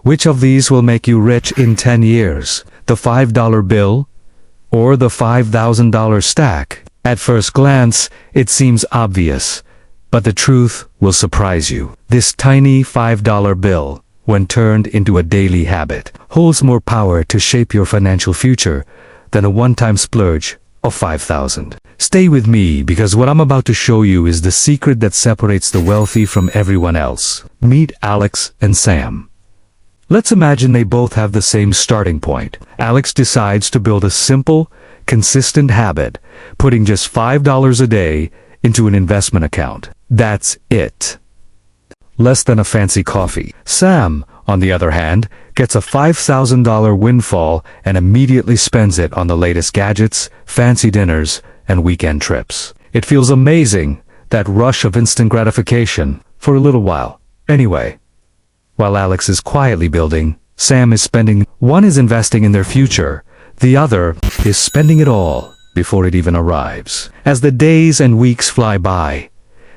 Which of these will make you rich in 10 years? The $5 bill or the $5,000 stack? At first glance, it seems obvious, but the truth will surprise you. This tiny $5 bill, when turned into a daily habit, holds more power to shape your financial future than a one-time splurge of $5,000. Stay with me, because what I'm about to show you is the secret that separates the wealthy from everyone else. Meet Alex and Sam. Let's imagine they both have the same starting point. Alex decides to build a simple, consistent habit, putting just $5 a day into an investment account. That's it. Less than a fancy coffee. Sam, on the other hand, gets a $5,000 windfall and immediately spends it on the latest gadgets, fancy dinners, and weekend trips. It feels amazing, that rush of instant gratification, for a little while. Anyway, while Alex is quietly building, Sam is spending. One is investing in their future, the other is spending it all before it even arrives. As the days and weeks fly by,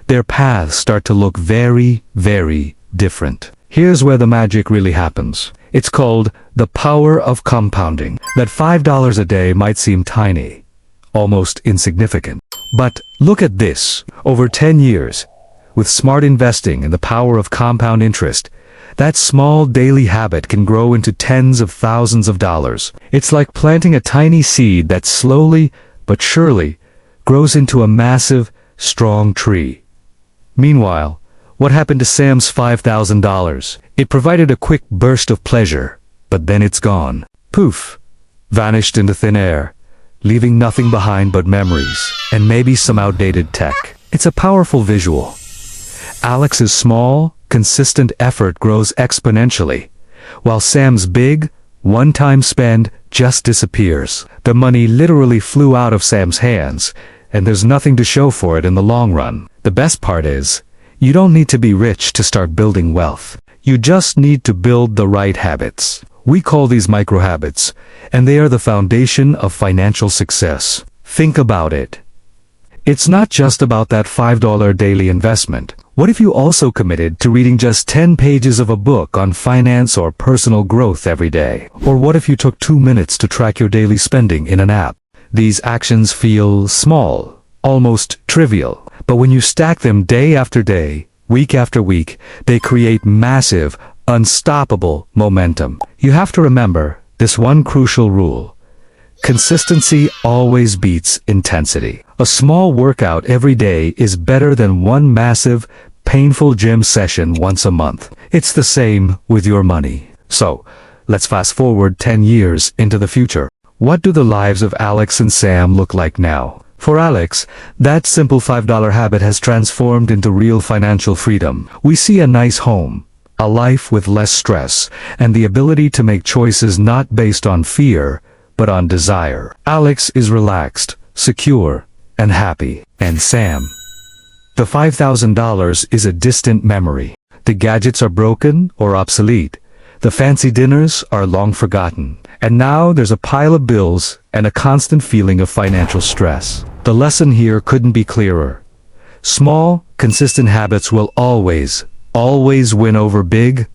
their paths start to look very, very different. Here's where the magic really happens. It's called the power of compounding. That $5 a day might seem tiny, almost insignificant. But look at this. Over 10 years, with smart investing and the power of compound interest, that small daily habit can grow into tens of thousands of dollars. It's like planting a tiny seed that slowly but surely grows into a massive, strong tree. Meanwhile, what happened to Sam's $5,000? It provided a quick burst of pleasure, but then it's gone. Poof! Vanished into thin air, leaving nothing behind but memories, and maybe some outdated tech. It's a powerful visual. Alex's small, consistent effort grows exponentially, while Sam's big, one-time spend just disappears. The money literally flew out of Sam's hands, and there's nothing to show for it in the long run. The best part is, you don't need to be rich to start building wealth. You just need to build the right habits. We call these micro-habits, and they are the foundation of financial success. Think about it. It's not just about that $5 daily investment. What if you also committed to reading just 10 pages of a book on finance or personal growth every day? Or what if you took 2 minutes to track your daily spending in an app? These actions feel small, almost trivial, but when you stack them day after day, week after week, they create massive, unstoppable momentum. You have to remember this one crucial rule. Consistency always beats intensity. A small workout every day is better than one massive, painful gym session once a month. It's the same with your money. So, let's fast forward 10 years into the future. What do the lives of Alex and Sam look like now? For Alex, that simple $5 habit has transformed into real financial freedom. We see a nice home, a life with less stress, and the ability to make choices not based on fear, but on desire. Alex is relaxed, secure, and happy. And Sam? The $5,000 is a distant memory. The gadgets are broken or obsolete. The fancy dinners are long forgotten. And now there's a pile of bills and a constant feeling of financial stress. The lesson here couldn't be clearer. Small, consistent habits will always win over big,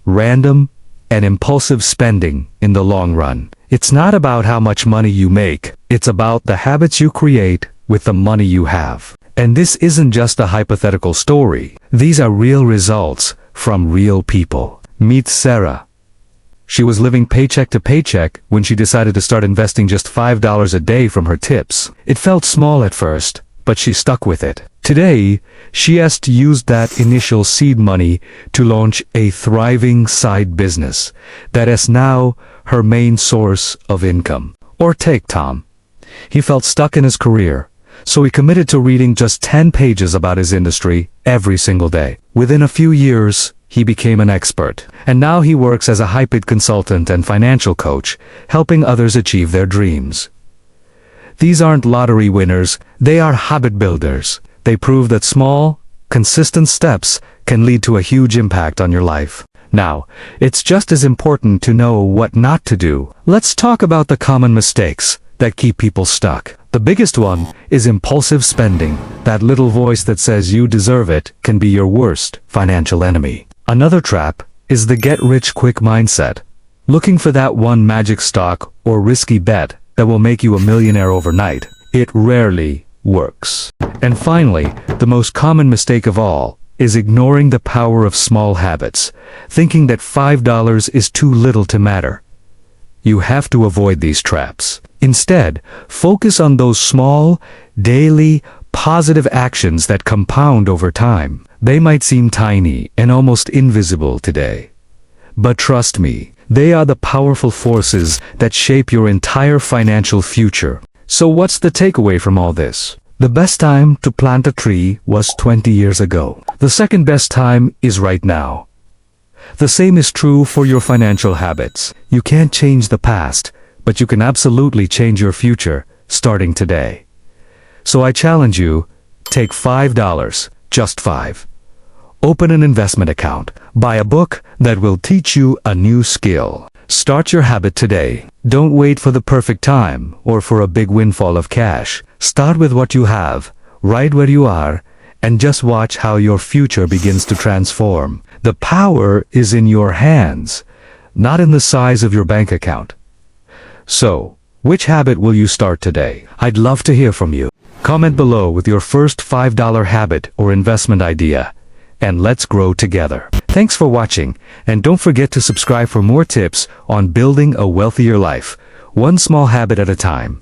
random, and impulsive spending in the long run. It's not about how much money you make. It's about the habits you create with the money you have. And this isn't just a hypothetical story. These are real results from real people. Meet Sarah. She was living paycheck to paycheck when she decided to start investing just $5 a day from her tips. It felt small at first, but she stuck with it. Today, she has used that initial seed money to launch a thriving side business that is now her main source of income. Or take Tom. He felt stuck in his career, so he committed to reading just 10 pages about his industry every single day. Within a few years, he became an expert, and now he works as a high-paid consultant and financial coach, helping others achieve their dreams. These aren't lottery winners, they are habit builders. They prove that small, consistent steps can lead to a huge impact on your life. Now, it's just as important to know what not to do. Let's talk about the common mistakes that keep people stuck. The biggest one is impulsive spending. That little voice that says you deserve it can be your worst financial enemy. Another trap is the get-rich-quick mindset. Looking for that one magic stock or risky bet that will make you a millionaire overnight. It rarely works. And finally, the most common mistake of all is ignoring the power of small habits, thinking that $5 is too little to matter. You have to avoid these traps. Instead, focus on those small, daily, positive actions that compound over time. They might seem tiny and almost invisible today. But trust me, they are the powerful forces that shape your entire financial future. So what's the takeaway from all this? The best time to plant a tree was 20 years ago. The second best time is right now. The same is true for your financial habits. You can't change the past, but you can absolutely change your future, starting today. So I challenge you, take $5, just 5. Open an investment account. Buy a book that will teach you a new skill. Start your habit today. Don't wait for the perfect time or for a big windfall of cash. Start with what you have, right where you are, and just watch how your future begins to transform. The power is in your hands, not in the size of your bank account. So, which habit will you start today? I'd love to hear from you. Comment below with your first $5 habit or investment idea, and let's grow together. Thanks for watching, and don't forget to subscribe for more tips on building a wealthier life, one small habit at a time.